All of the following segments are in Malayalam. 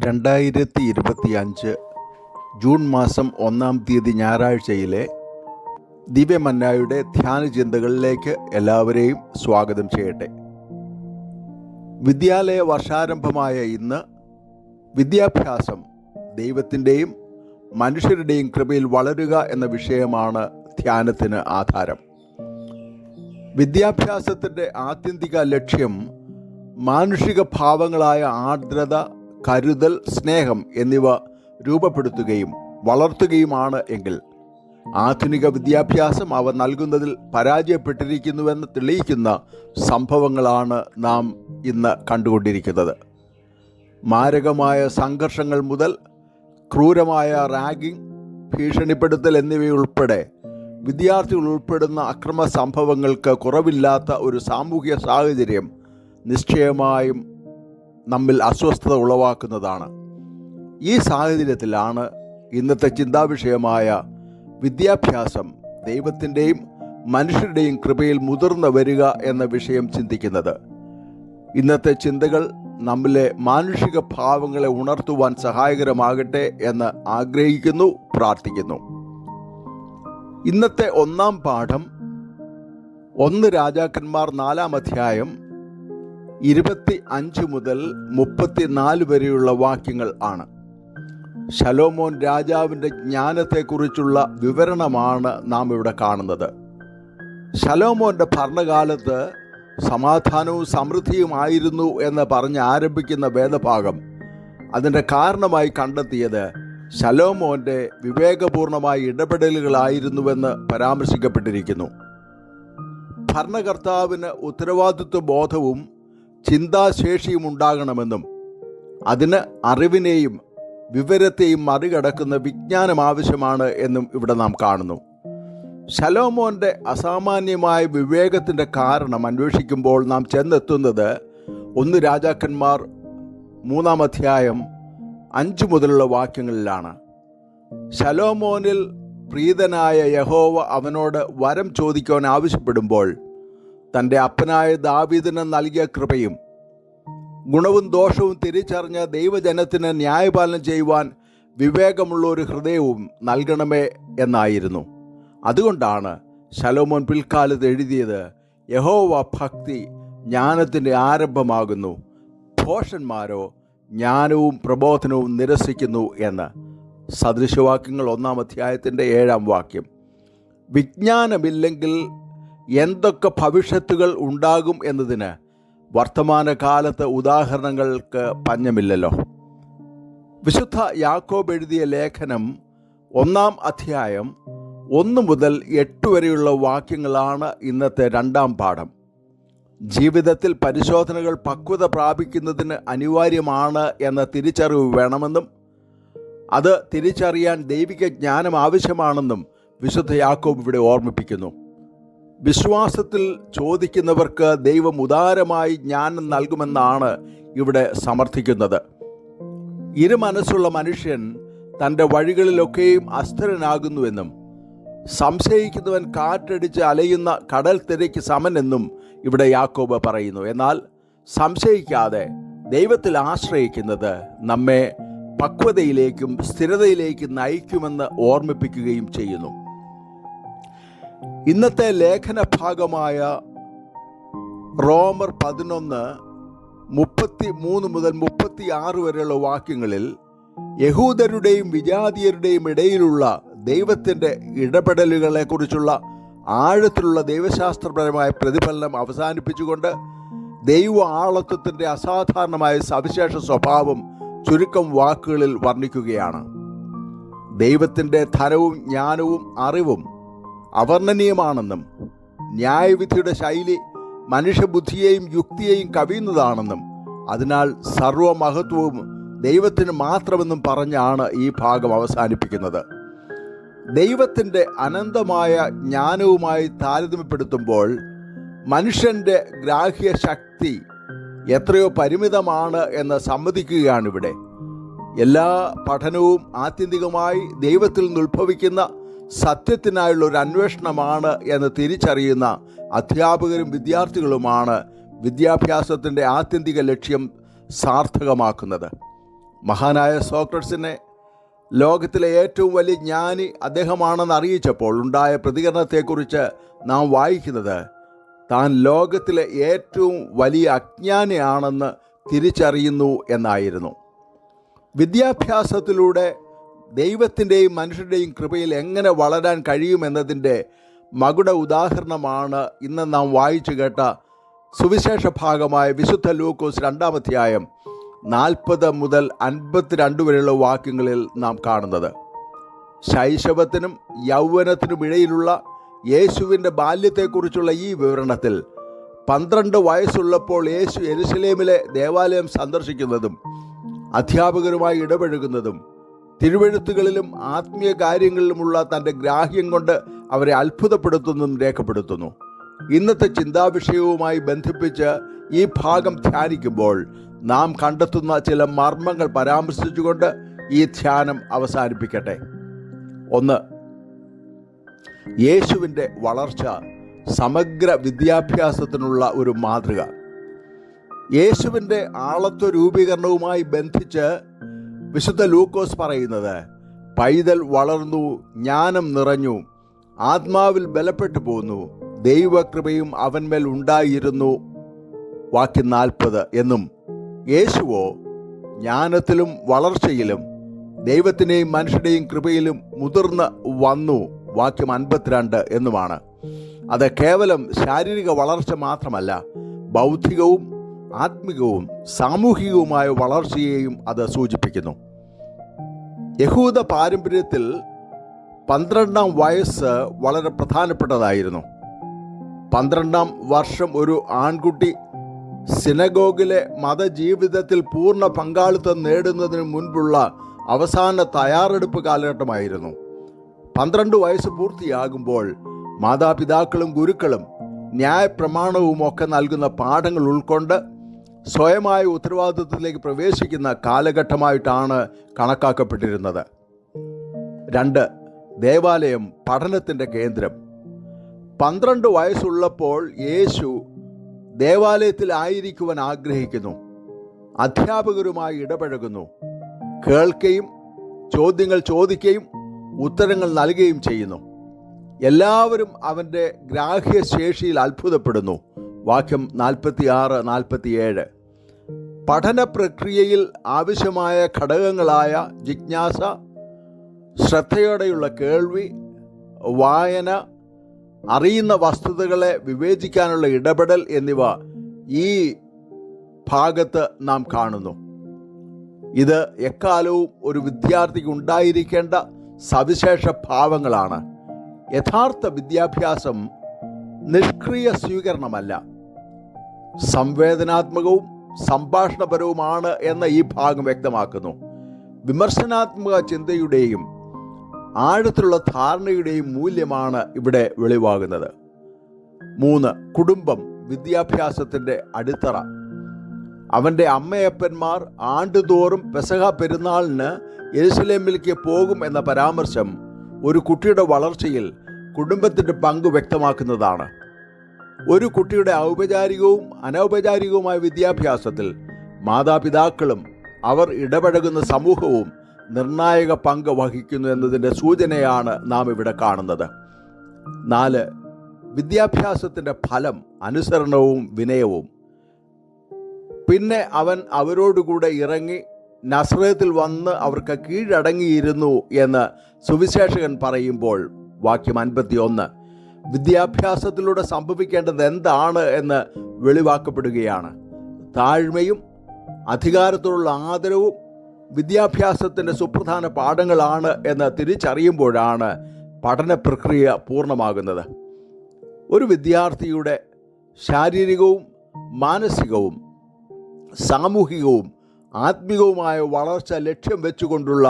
2025 ജൂൺ മാസം 1-ാം തീയതി ഞായറാഴ്ചയിലെ ദിവ്യമന്നായുടെ ധ്യാന ചിന്തകളിലേക്ക് എല്ലാവരെയും സ്വാഗതം ചെയ്യട്ടെ. വിദ്യാലയ വർഷാരംഭമായ ഇന്ന് വിദ്യാഭ്യാസം ദൈവത്തിൻ്റെയും മനുഷ്യരുടെയും കൃപയിൽ വളരുക എന്ന വിഷയമാണ് ധ്യാനത്തിന് ആധാരം. വിദ്യാഭ്യാസത്തിൻ്റെ ആത്യന്തിക ലക്ഷ്യം മാനുഷിക ഭാവങ്ങളായ ആർദ്രത, കരുതൽ, സ്നേഹം എന്നിവ രൂപപ്പെടുത്തുകയും വളർത്തുകയുമാണ് എങ്കിൽ ആധുനിക വിദ്യാഭ്യാസം അവ നൽകുന്നതിൽ പരാജയപ്പെട്ടിരിക്കുന്നുവെന്ന് തെളിയിക്കുന്ന സംഭവങ്ങളാണ് നാം ഇന്ന് കണ്ടുകൊണ്ടിരിക്കുന്നത്. മാരകമായ സംഘർഷങ്ങൾ മുതൽ ക്രൂരമായ റാഗിംഗ്, ഭീഷണിപ്പെടുത്തൽ എന്നിവയുൾപ്പെടെ വിദ്യാർത്ഥികൾ ഉൾപ്പെടുന്ന അക്രമ സംഭവങ്ങൾക്ക് കുറവില്ലാത്ത ഒരു സാമൂഹിക സാഹചര്യം നിശ്ചയമായും നമ്മിൽ അസ്വസ്ഥത ഉളവാക്കുന്നതാണ്. ഈ സാഹചര്യത്തിലാണ് ഇന്നത്തെ ചിന്താവിഷയമായ വിദ്യാഭ്യാസം ദൈവത്തിൻ്റെയും മനുഷ്യരുടെയും കൃപയിൽ മുതിർന്നു വരിക എന്ന വിഷയം ചിന്തിക്കുന്നത്. ഇന്നത്തെ ചിന്തകൾ നമ്മിലെ മാനുഷിക ഭാവങ്ങളെ ഉണർത്തുവാൻ സഹായകരമാകട്ടെ എന്ന് ആഗ്രഹിക്കുന്നു, പ്രാർത്ഥിക്കുന്നു. ഇന്നത്തെ 1-ാം പാഠം 1 രാജാക്കന്മാർ 4-ാം അധ്യായം 25 മുതൽ 34 വരെയുള്ള വാക്യങ്ങൾ ആണ്. ശലോമോൻ രാജാവിൻ്റെ ജ്ഞാനത്തെക്കുറിച്ചുള്ള വിവരണമാണ് നാം ഇവിടെ കാണുന്നത്. ശലോമോൻ്റെ ഭരണകാലത്ത് സമാധാനവും സമൃദ്ധിയുമായിരുന്നു എന്ന് പറഞ്ഞ് ആരംഭിക്കുന്ന വേദഭാഗം അതിൻ്റെ കാരണമായി കണ്ടെത്തിയത് ശലോമോൻ്റെ വിവേകപൂർണമായ ഇടപെടലുകളായിരുന്നുവെന്ന് പരാമർശിക്കപ്പെട്ടിരിക്കുന്നു. ഭരണകർത്താവിന് ഉത്തരവാദിത്വ ബോധവും ചിന്താശേഷിയും ഉണ്ടാകണമെന്നും അതിന് അറിവിനെയും വിവരത്തെയും മറികടക്കുന്ന വിജ്ഞാനം ആവശ്യമാണ് എന്നും ഇവിടെ നാം കാണുന്നു. ശലോമോൻ്റെ അസാമാന്യമായ വിവേകത്തിൻ്റെ കാരണം അന്വേഷിക്കുമ്പോൾ നാം ചെന്നെത്തുന്നത് 1 രാജാക്കന്മാർ 3-ാം അധ്യായം 5 മുതലുള്ള വാക്യങ്ങളിലാണ്. ശലോമോനിൽ പ്രീതനായ യഹോവ അവനോട് വരം ചോദിക്കുവാൻ ആവശ്യപ്പെടുമ്പോൾ തൻ്റെ അപ്പനായ ദാവീദിന് നൽകിയ കൃപയും ഗുണവും ദോഷവും തിരിച്ചറിഞ്ഞ ദൈവജനത്തിന് ന്യായപാലനം ചെയ്യുവാൻ വിവേകമുള്ള ഒരു ഹൃദയവും നൽകണമേ എന്നായിരുന്നു. അതുകൊണ്ടാണ് ശലോമോൻ പിൽക്കാലത്ത് എഴുതിയത്, യഹോവ ഭക്തി ജ്ഞാനത്തിൻ്റെ ആരംഭമാകുന്നു, ഭോഷന്മാരോ ജ്ഞാനവും പ്രബോധനവും നിരസിക്കുന്നു എന്ന്. സദൃശവാക്യങ്ങൾ 1-ാം അധ്യായത്തിൻ്റെ 7-ാം വാക്യം. വിജ്ഞാനമില്ലെങ്കിൽ എന്തൊക്കെ ഭവിഷ്യത്തുകൾ ഉണ്ടാകും എന്നതിന് വർത്തമാനകാലത്ത് ഉദാഹരണങ്ങൾക്ക് പഞ്ഞമില്ലല്ലോ. വിശുദ്ധ യാക്കോബ് എഴുതിയ ലേഖനം 1-ാം അധ്യായം 1 മുതൽ 8 വരെയുള്ള വാക്യങ്ങളാണ് ഇന്നത്തെ 2-ാം പാഠം. ജീവിതത്തിൽ പരിശോധനകൾ പക്വത പ്രാപിക്കുന്നതിന് അനിവാര്യമാണ് എന്ന തിരിച്ചറിവ് വേണമെന്നും അത് തിരിച്ചറിയാൻ ദൈവിക ജ്ഞാനം ആവശ്യമാണെന്നും വിശുദ്ധ യാക്കോബ് ഇവിടെ ഓർമ്മിപ്പിക്കുന്നു. വിശ്വാസത്തിൽ ചോദിക്കുന്നവർക്ക് ദൈവം ഉദാരമായി ജ്ഞാനം നൽകുമെന്നാണ് ഇവിടെ സമർത്ഥിക്കുന്നത്. ഇരുമനസ്സുള്ള മനുഷ്യൻ തൻ്റെ വഴികളിലൊക്കെയും അസ്ഥിരനാകുന്നുവെന്നും സംശയിക്കുന്നവൻ കാറ്റടിച്ച് അലയുന്ന കടൽ തിരയ്ക്ക് സമനെന്നും ഇവിടെ യാക്കോബ് പറയുന്നു. എന്നാൽ സംശയിക്കാതെ ദൈവത്തിൽ ആശ്രയിക്കുന്നത് നമ്മെ പക്വതയിലേക്കും സ്ഥിരതയിലേക്കും നയിക്കുമെന്ന് ഓർമ്മിപ്പിക്കുകയും ചെയ്യുന്നു. ഇന്നത്തെ ലേഖന ഭാഗമായ റോമർ 11:33 മുതൽ 36 വരെയുള്ള വാക്യങ്ങളിൽ യഹൂദരുടെയും വിജാതീയരുടെയും ഇടയിലുള്ള ദൈവത്തിൻ്റെ ഇടപെടലുകളെക്കുറിച്ചുള്ള ആഴത്തിലുള്ള ദൈവശാസ്ത്രപരമായ പ്രതിഫലനം അവസാനിപ്പിച്ചുകൊണ്ട് ദൈവ ആളത്വത്തിൻ്റെ അസാധാരണമായ സവിശേഷ സ്വഭാവം ചുരുക്കം വാക്കുകളിൽ വർണ്ണിക്കുകയാണ്. ദൈവത്തിൻ്റെ ധനവും ജ്ഞാനവും അറിവും അവർണ്ണനീയമാണെന്നും ന്യായവിധിയുടെ ശൈലി മനുഷ്യബുദ്ധിയെയും യുക്തിയെയും കവിയുന്നതാണെന്നും അതിനാൽ സർവമഹത്വവും ദൈവത്തിന് മാത്രമെന്നും പറഞ്ഞാണ് ഈ ഭാഗം അവസാനിപ്പിക്കുന്നത്. ദൈവത്തിൻ്റെ അനന്തമായ ജ്ഞാനവുമായി താരതമ്യപ്പെടുത്തുമ്പോൾ മനുഷ്യൻ്റെ ഗ്രാഹ്യ ശക്തി എത്രയോ പരിമിതമാണ് എന്ന് സമ്മതിക്കുകയാണിവിടെ. എല്ലാ പഠനവും ആത്യന്തികമായി ദൈവത്തിൽ നിന്ന് ഉത്ഭവിക്കുന്ന സത്യത്തിനായുള്ള ഒരു അന്വേഷണമാണ് എന്ന് തിരിച്ചറിയുന്ന അധ്യാപകരും വിദ്യാർത്ഥികളുമാണ് വിദ്യാഭ്യാസത്തിൻ്റെ ആത്യന്തിക ലക്ഷ്യം സാർത്ഥകമാക്കുന്നത്. മഹാനായ സോക്രട്ടസിനെ ലോകത്തിലെ ഏറ്റവും വലിയ ജ്ഞാനി അദ്ദേഹമാണെന്ന് അറിയിച്ചപ്പോൾ ഉണ്ടായ പ്രതികരണത്തെക്കുറിച്ച് നാം വായിക്കുന്നത് താൻ ലോകത്തിലെ ഏറ്റവും വലിയ അജ്ഞാനിയാണെന്ന് തിരിച്ചറിയുന്നു എന്നായിരുന്നു. വിദ്യാഭ്യാസത്തിലൂടെ ദൈവത്തിൻ്റെയും മനുഷ്യരുടെയും കൃപയിൽ എങ്ങനെ വളരാൻ കഴിയുമെന്നതിൻ്റെ മകുട ഉദാഹരണമാണ് ഇന്ന് നാം വായിച്ചു കേട്ട സുവിശേഷ ഭാഗമായ വിശുദ്ധ ലൂക്കോസ് 2-ാം അധ്യായം 40 മുതൽ 52 വരെയുള്ള വാക്യങ്ങളിൽ നാം കാണുന്നത്. ശൈശവത്തിനും യൗവനത്തിനും ഇടയിലുള്ള യേശുവിൻ്റെ ബാല്യത്തെക്കുറിച്ചുള്ള ഈ വിവരണത്തിൽ 12 വയസ്സുള്ളപ്പോൾ യേശു യെരുശലേമിലെ ദേവാലയം സന്ദർശിക്കുന്നതും അധ്യാപകരുമായി ഇടപഴകുന്നതും തിരുവെഴുത്തുകളിലും ആത്മീയ കാര്യങ്ങളിലുമുള്ള തൻ്റെ ഗ്രാഹ്യം കൊണ്ട് അവരെ അത്ഭുതപ്പെടുത്തുന്നതും രേഖപ്പെടുത്തുന്നു. ഇന്നത്തെ ചിന്താവിഷയവുമായി ബന്ധിപ്പിച്ച് ഈ ഭാഗം ധ്യാനിക്കുമ്പോൾ നാം കണ്ടെത്തുന്ന ചില മർമ്മങ്ങൾ പരാമർശിച്ചുകൊണ്ട് ഈ ധ്യാനം അവസാനിപ്പിക്കട്ടെ. 1. യേശുവിൻ്റെ വളർച്ച സമഗ്ര വിദ്യാഭ്യാസത്തിനുള്ള ഒരു മാതൃക. യേശുവിൻ്റെ ആളത്വ രൂപീകരണവുമായി ബന്ധിച്ച് വിശുദ്ധ ലൂക്കോസ് പറയുന്നത്, പൈതൽ വളർന്നു, ജ്ഞാനം നിറഞ്ഞു, ആത്മാവിൽ ബലപ്പെട്ടു പോന്നു, ദൈവകൃപയും അവന്മേൽ ഉണ്ടായിരുന്നു, വാക്യം 40 എന്നും യേശുവോ ജ്ഞാനത്തിലും വളർച്ചയിലും ദൈവത്തിൻ്റെയും മനുഷ്യരുടെയും കൃപയിലും മുതിർന്ന് വന്നു, വാക്യം 52 എന്നുമാണ്. അത് കേവലം ശാരീരിക വളർച്ച മാത്രമല്ല, ബൗദ്ധികവും ആത്മികവും സാമൂഹികവുമായ വളർച്ചയെയും അത് സൂചിപ്പിക്കുന്നു. യഹൂദ പാരമ്പര്യത്തിൽ 12-ാം വയസ്സ് വളരെ പ്രധാനപ്പെട്ടതായിരുന്നു. 12-ാം വർഷം ഒരു ആൺകുട്ടി സിനഗോഗിലെ മതജീവിതത്തിൽ പൂർണ്ണ പങ്കാളിത്തം നേടുന്നതിന് മുൻപുള്ള അവസാന തയ്യാറെടുപ്പ് കാലഘട്ടമായിരുന്നു. 12 വയസ്സ് പൂർത്തിയാകുമ്പോൾ മാതാപിതാക്കളും ഗുരുക്കളും ന്യായപ്രമാണവും ഒക്കെ നൽകുന്ന പാഠങ്ങൾ ഉൾക്കൊണ്ട് സ്വയമായ ഉത്തരവാദിത്വത്തിലേക്ക് പ്രവേശിക്കുന്ന കാലഘട്ടമായിട്ടാണ് കണക്കാക്കപ്പെട്ടിരുന്നത്. 2. ദേവാലയം പഠനത്തിൻ്റെ കേന്ദ്രം. 12 വയസ്സുള്ളപ്പോൾ യേശു ദേവാലയത്തിൽ ആയിരിക്കുവാൻ ആഗ്രഹിക്കുന്നു. അധ്യാപകരുമായി ഇടപഴകുന്നു, കേൾക്കുകയും ചോദ്യങ്ങൾ ചോദിക്കുകയും ഉത്തരങ്ങൾ നൽകുകയും ചെയ്യുന്നു. എല്ലാവരും അവൻ്റെ ഗ്രാഹ്യശേഷിയിൽ അത്ഭുതപ്പെടുന്നു, വാക്യം 46-47. പഠന പ്രക്രിയയിൽ ആവശ്യമായ ഘടകങ്ങളായ ജിജ്ഞാസ, ശ്രദ്ധയോടെയുള്ള കേൾവി, വായന, അറിയുന്ന വസ്തുതകളെ വിവേചിക്കാനുള്ള ഇടപെടൽ എന്നിവ ഈ ഭാഗത്ത് നാം കാണുന്നു. ഇത് എക്കാലവും ഒരു വിദ്യാർത്ഥിക്ക് ഉണ്ടായിരിക്കേണ്ട സവിശേഷ ഭാവങ്ങളാണ്. യഥാർത്ഥ വിദ്യാഭ്യാസം നിഷ്ക്രിയ സ്വീകരണമല്ല, സംവേദനാത്മകവും സംഭാഷണപരവുമാണ് എന്ന് ഈ ഭാഗം വ്യക്തമാക്കുന്നു. വിമർശനാത്മക ചിന്തയുടെയും ആഴത്തിലുള്ള ധാരണയുടെയും മൂല്യമാണ് ഇവിടെ വെളിവാകുന്നത്. 3. കുടുംബം വിദ്യാഭ്യാസത്തിൻ്റെ അടിത്തറ. അവൻ്റെ അമ്മയപ്പന്മാർ ആണ്ടുതോറും പെസഹ പെരുന്നാളിന് യെരുശലേമിലേക്ക് പോകും എന്ന പരാമർശം ഒരു കുട്ടിയുടെ വളർച്ചയിൽ കുടുംബത്തിൻ്റെ പങ്ക് വ്യക്തമാക്കുന്നതാണ്. ഒരു കുട്ടിയുടെ ഔപചാരികവും അനൗപചാരികവുമായ വിദ്യാഭ്യാസത്തിൽ മാതാപിതാക്കളും അവർ ഇടപഴകുന്ന സമൂഹവും നിർണായക പങ്ക് വഹിക്കുന്നു എന്നതിൻ്റെ സൂചനയാണ് നാം ഇവിടെ കാണുന്നത്. 4. വിദ്യാഭ്യാസത്തിൻ്റെ ഫലം അനുസരണവും വിനയവും. പിന്നെ അവൻ അവരോടുകൂടെ ഇറങ്ങി നസ്രത്തിൽ വന്ന് അവർക്ക് കീഴടങ്ങിയിരുന്നു എന്ന് സുവിശേഷകൻ പറയുമ്പോൾ, വാക്യം 51, വിദ്യാഭ്യാസത്തിലൂടെ സംഭവിക്കേണ്ടത് എന്താണ് എന്ന് വെളിവാക്കപ്പെടുകയാണ്. താഴ്മയും അധികാരത്തോടുള്ള ആദരവും വിദ്യാഭ്യാസത്തിൻ്റെ സുപ്രധാന പാഠങ്ങളാണ് എന്ന് തിരിച്ചറിയുമ്പോഴാണ് പഠന പ്രക്രിയ പൂർണ്ണമാകുന്നത്. ഒരു വിദ്യാർത്ഥിയുടെ ശാരീരികവും മാനസികവും സാമൂഹികവും ആത്മികവുമായ വളർച്ച ലക്ഷ്യം വെച്ചുകൊണ്ടുള്ള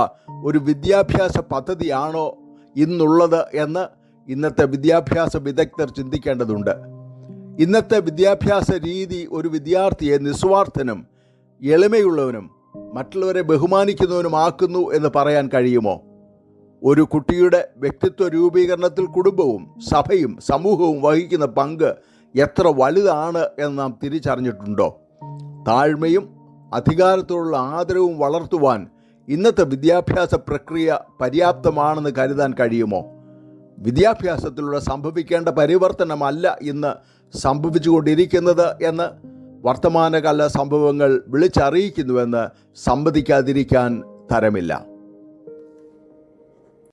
ഒരു വിദ്യാഭ്യാസ പദ്ധതിയാണോ ഇന്നുള്ളത് എന്ന് ഇന്നത്തെ വിദ്യാഭ്യാസ വിദഗ്ധർ ചിന്തിക്കേണ്ടതുണ്ട്. ഇന്നത്തെ വിദ്യാഭ്യാസ രീതി ഒരു വിദ്യാർത്ഥിയെ നിസ്വാർത്ഥനും എളിമയുള്ളവനും മറ്റുള്ളവരെ ബഹുമാനിക്കുന്നവനുമാക്കുന്നു എന്ന് പറയാൻ കഴിയുമോ? ഒരു കുട്ടിയുടെ വ്യക്തിത്വ രൂപീകരണത്തിൽ കുടുംബവും സഭയും സമൂഹവും വഹിക്കുന്ന പങ്ക് എത്ര വലുതാണ് എന്ന് നാം തിരിച്ചറിഞ്ഞിട്ടുണ്ടോ? താഴ്മയും അധികാരത്തോടുള്ള ആദരവും വളർത്തുവാൻ ഇന്നത്തെ വിദ്യാഭ്യാസ പ്രക്രിയ പര്യാപ്തമാണെന്ന് കരുതാൻ കഴിയുമോ? വിദ്യാഭ്യാസത്തിലൂടെ സംഭവിക്കേണ്ട പരിവർത്തനമല്ല ഇന്ന് സംഭവിച്ചുകൊണ്ടിരിക്കുന്നത് എന്ന് വർത്തമാനകാല സംഭവങ്ങൾ വിളിച്ചറിയിക്കുന്നുവെന്ന് സമ്മതിക്കാതിരിക്കാൻ തരമില്ല.